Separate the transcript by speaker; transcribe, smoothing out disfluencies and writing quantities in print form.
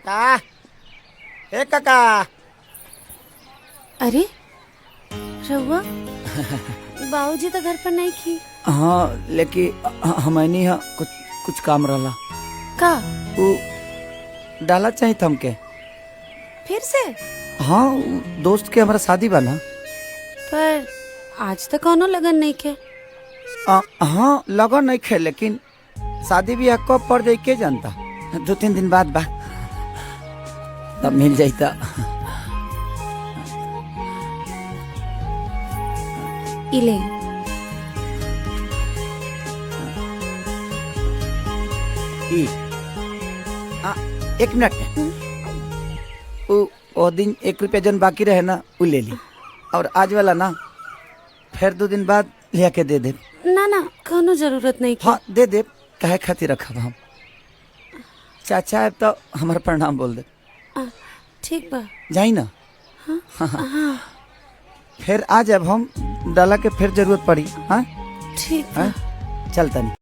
Speaker 1: काका ए काका।
Speaker 2: अरे रहुआ बाबूजी तो घर पर नहीं थी।
Speaker 1: हाँ लेकिन हमनी यहाँ कुछ काम रहला
Speaker 2: का
Speaker 1: वो डाला चाहिए हमके।
Speaker 2: फिर से?
Speaker 1: हाँ दोस्त के हमारा शादी बा ना।
Speaker 2: पर आज तक कोनो लगन नहीं के।
Speaker 1: हाँ लगन नहीं खे लेकिन शादी भी कब पड़ जाए के जानता। 2-3 दिन बाद बा तब मिल जाता।
Speaker 2: इले
Speaker 1: एक मिनट वो दिन 1 रुपया जन बाकी रहे ना वो ले ली और आज वाला ना फिर 2 दिन बाद लिया के दे दे।
Speaker 2: ना ना कोनो जरूरत नहीं के।
Speaker 1: हाँ दे दे काहे खातिर रखा हम। चाचा है तो हमारा प्रणाम बोल दे।
Speaker 2: ठीक बा
Speaker 1: जाई ना।
Speaker 2: हाँ?
Speaker 1: हाँ। फिर आ जब हम डाला के फिर जरूरत पड़ी। हाँ
Speaker 2: ठीक बा।
Speaker 1: चलता नहीं।